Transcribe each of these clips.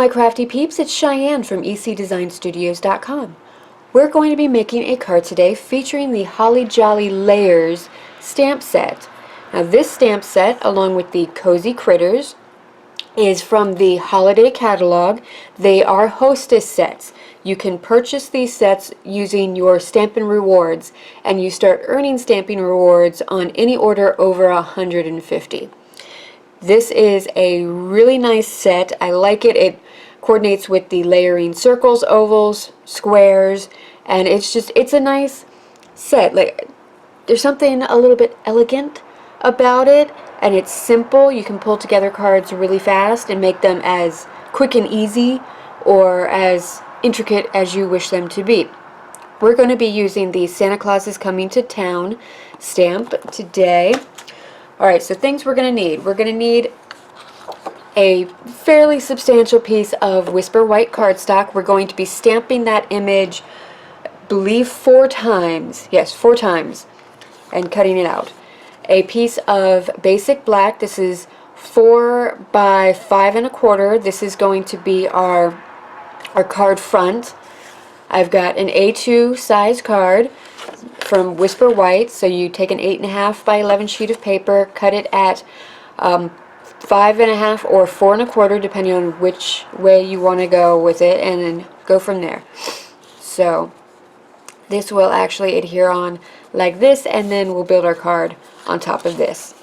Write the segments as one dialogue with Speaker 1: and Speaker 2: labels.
Speaker 1: my crafty peeps, it's Cheyenne from ecdesignstudios.com. We're going to be making a card today featuring the Holly Jolly Layers stamp set. Now this stamp set, along with the Cozy Critters, is from the holiday catalog. They are hostess sets. You can purchase these sets using your Stampin' Rewards, and you start earning Stampin' Rewards on any order over 150. This is a really nice set. I like it. It coordinates with the layering circles, ovals, squares, and it's a nice set. Like, there's something a little bit elegant about it, and it's simple. You can pull together cards really fast and make them as quick and easy or as intricate as you wish them to be. We're going to be using the Santa Claus is Coming to Town stamp today. Alright, so things we're going to need. We're going to need a fairly substantial piece of Whisper White cardstock. We're going to be stamping that image, I believe 4 times. Yes, 4 times. And cutting it out. A piece of basic black. This is 4 by 5 1/4. This is going to be our card front. I've got an A2 size card from Whisper White. So you take an 8.5 by 11 sheet of paper, cut it at 5 1/2 or 4 1/4, depending on which way you want to go with it, and then go from there. So this will actually adhere on like this, and then we'll build our card on top of this.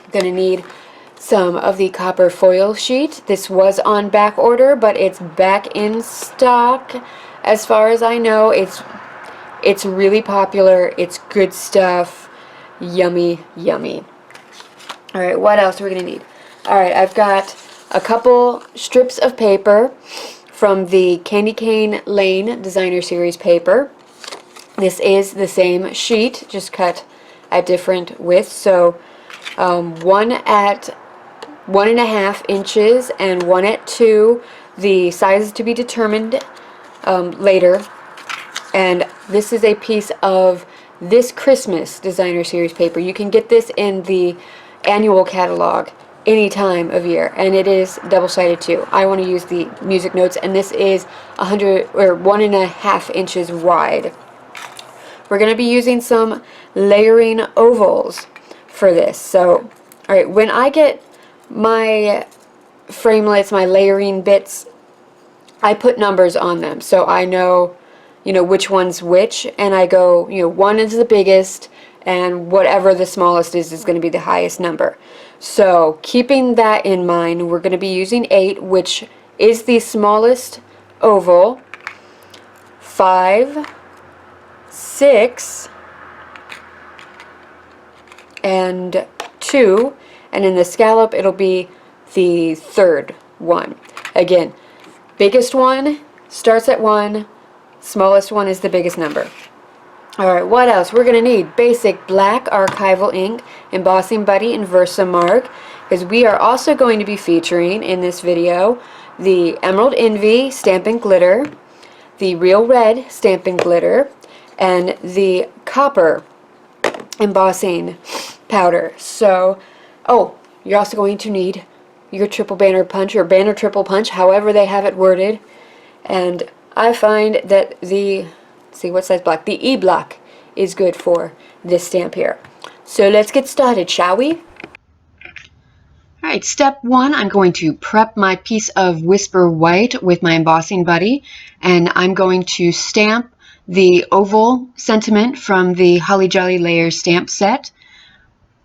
Speaker 1: I'm going to need some of the copper foil sheet. This was on back order, but it's back in stock. As far as I know, it's really popular. It's good stuff. Yummy, yummy. Alright, what else are we going to need? Alright, I've got a couple strips of paper from the Candy Cane Lane Designer Series paper. This is the same sheet, just cut at different widths. So one at 1.5 inches and one at 2. The size is to be determined later. And this is a piece of This Christmas Designer Series paper. You can get this in the annual catalog any time of year, and it is double-sided too. I want to use the music notes, and this is 1.5 inches wide. We're going to be using some layering ovals for this. So, alright, when I get my framelits, my layering bits, I put numbers on them so I know, which one's which, and I go, 1 is the biggest, and whatever the smallest is going to be the highest number. So, keeping that in mind, we're going to be using 8, which is the smallest oval, 5, 6, and 2, and in the scallop it'll be the third one. Again, biggest one starts at 1, smallest one is the biggest number. Alright, what else? We're going to need basic black archival ink, embossing buddy, and Versamark, because we are also going to be featuring in this video the Emerald Envy Stampin' Glitter, the Real Red Stampin' Glitter, and the copper embossing powder. So, you're also going to need your triple banner punch or banner triple punch, however they have it worded. And I find that the what size block? The E block is good for this stamp here. So let's get started, shall we? Alright, step 1, I'm going to prep my piece of Whisper White with my embossing buddy, and I'm going to stamp the oval sentiment from the Holly Jolly Layers stamp set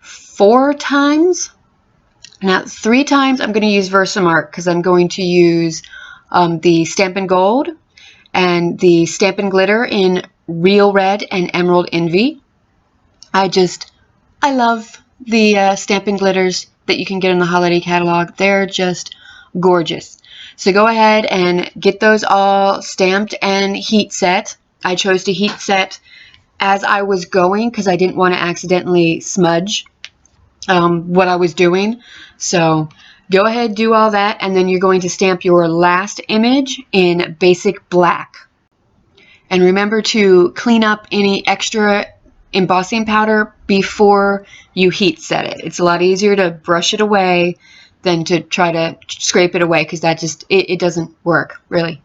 Speaker 1: 4 times. Now 3 times I'm going to use Versamark because I'm going to use the Stampin' Gold and the Stampin' Glitter in Real Red and Emerald Envy. I love the Stampin' Glitters that you can get in the holiday catalog. They're just gorgeous. So go ahead and get those all stamped and heat set. I chose to heat set as I was going because I didn't want to accidentally smudge what I was doing. So go ahead, do all that, and then you're going to stamp your last image in basic black. And remember to clean up any extra embossing powder before you heat set it. It's a lot easier to brush it away than to try to scrape it away, because that just, it doesn't work, really.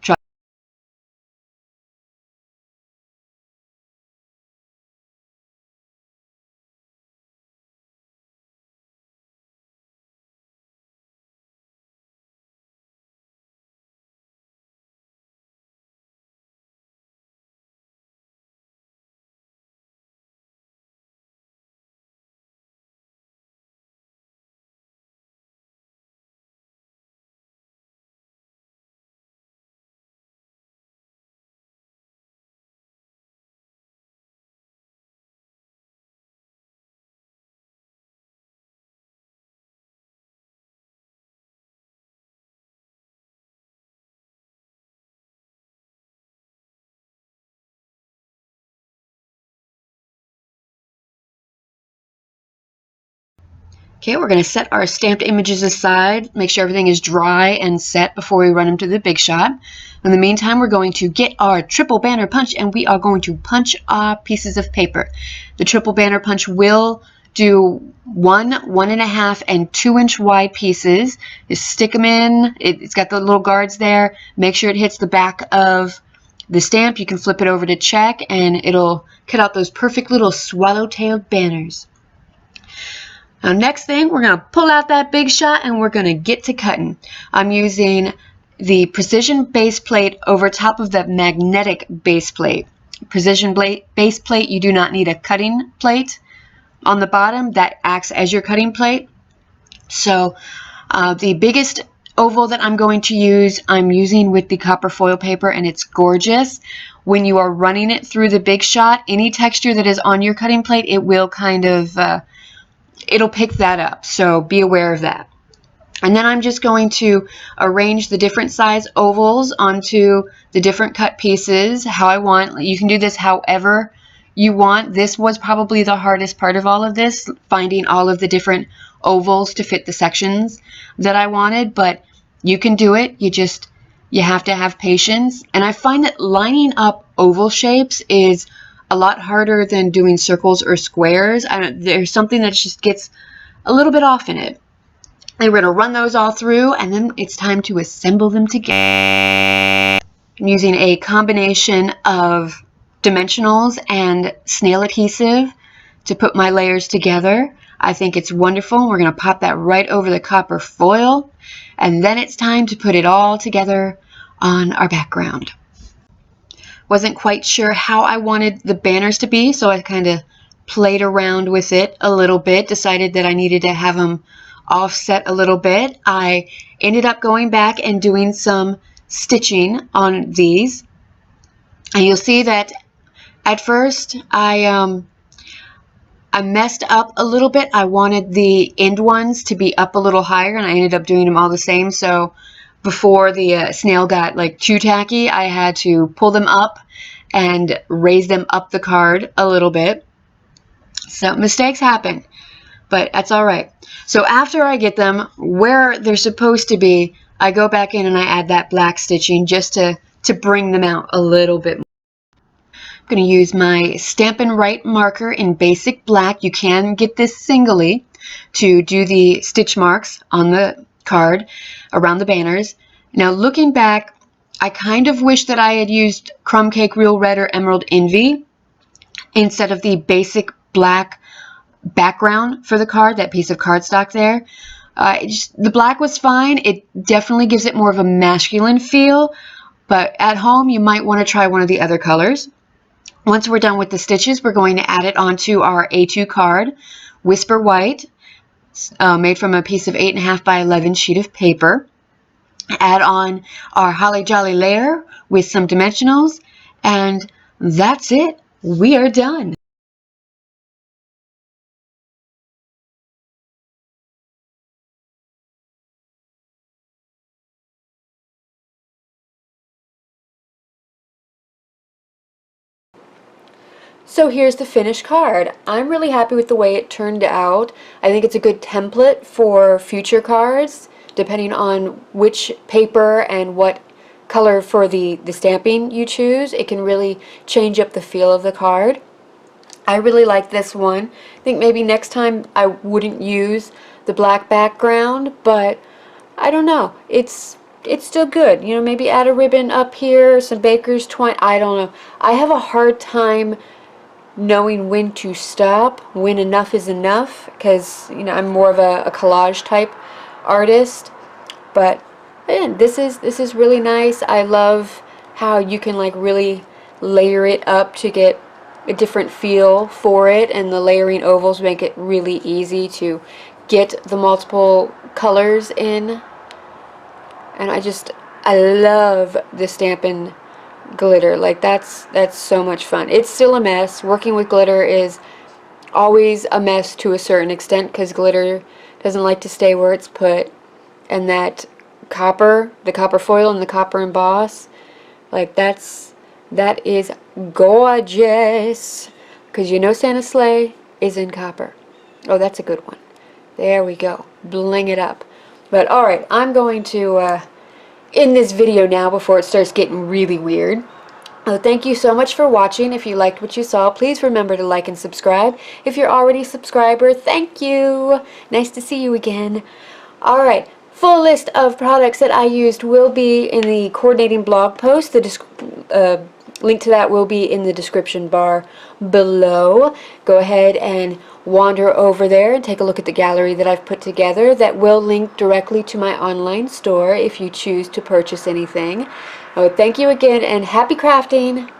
Speaker 1: Okay, we're going to set our stamped images aside, make sure everything is dry and set before we run them to the Big Shot. In the meantime, we're going to get our triple banner punch, and we are going to punch our pieces of paper. The triple banner punch will do 1, 1.5, and 2-inch wide pieces. Just stick them in. It's got the little guards there. Make sure it hits the back of the stamp. You can flip it over to check, and it'll cut out those perfect little swallow-tailed banners. Now, next thing, we're going to pull out that Big Shot and we're going to get to cutting. I'm using the precision base plate over top of the magnetic base plate. Precision base plate, you do not need a cutting plate on the bottom that acts as your cutting plate. So the biggest oval that I'm going to use, I'm using with the copper foil paper, and it's gorgeous. When you are running it through the Big Shot, any texture that is on your cutting plate, it will kind of it'll pick that up, so be aware of that. And then I'm just going to arrange the different size ovals onto the different cut pieces how I want. You can do this however you want. This was probably the hardest part of all of this, finding all of the different ovals to fit the sections that I wanted, but you can do it. You have to have patience. And I find that lining up oval shapes is a lot harder than doing circles or squares. There's something that just gets a little bit off in it. And we're going to run those all through, and then it's time to assemble them together. I'm using a combination of dimensionals and snail adhesive to put my layers together. I think it's wonderful. We're going to pop that right over the copper foil, and then it's time to put it all together on our background. Wasn't quite sure how I wanted the banners to be, so I kind of played around with it a little bit, decided that I needed to have them offset a little bit. I ended up going back and doing some stitching on these, and you'll see that at first I messed up a little bit. I wanted the end ones to be up a little higher, and I ended up doing them all the same. So before the snail got like too tacky, I had to pull them up and raise them up the card a little bit. So mistakes happen, but that's all right. So after I get them where they're supposed to be, I go back in and I add that black stitching just to bring them out a little bit more. I'm going to use my Stampin' Up marker in basic black. You can get this singly to do the stitch marks on the card around the banners. Now looking back, I kind of wish that I had used Crumb Cake Real Red or Emerald Envy instead of the basic black background for the card, that piece of cardstock there. The black was fine. It definitely gives it more of a masculine feel, but at home you might want to try one of the other colors. Once we're done with the stitches, we're going to add it onto our A2 card, Whisper White, made from a piece of 8.5 by 11 sheet of paper. Add on our Holly Jolly layer with some dimensionals, and that's it. We are done. So here's the finished card. I'm really happy with the way it turned out. I think it's a good template for future cards, depending on which paper and what color for the stamping you choose. It can really change up the feel of the card. I really like this one. I think maybe next time I wouldn't use the black background, but I don't know. It's still good. You know, maybe add a ribbon up here, some baker's twine. I don't know. I have a hard time knowing when to stop, when enough is enough, because, you know, I'm more of a collage type artist. But man, this is really nice. I love how you can like really layer it up to get a different feel for it, and the layering ovals make it really easy to get the multiple colors in. And I love the Stampin' glitter. Like that's so much fun. It's still a mess. Working with glitter is always a mess to a certain extent because glitter doesn't like to stay where it's put. And that copper, the copper foil and the copper emboss, like that is gorgeous. Because you know Santa's sleigh is in copper. Oh, that's a good one. There we go. Bling it up. But alright, I'm going to end this video now before it starts getting really weird. Thank you so much for watching. If you liked what you saw, please remember to like and subscribe. If you're already a subscriber, thank you. Nice to see you again. Alright, full list of products that I used will be in the coordinating blog post. The link to that will be in the description bar below. Go ahead and wander over there and take a look at the gallery that I've put together. That will link directly to my online store if you choose to purchase anything. Thank you again, and happy crafting!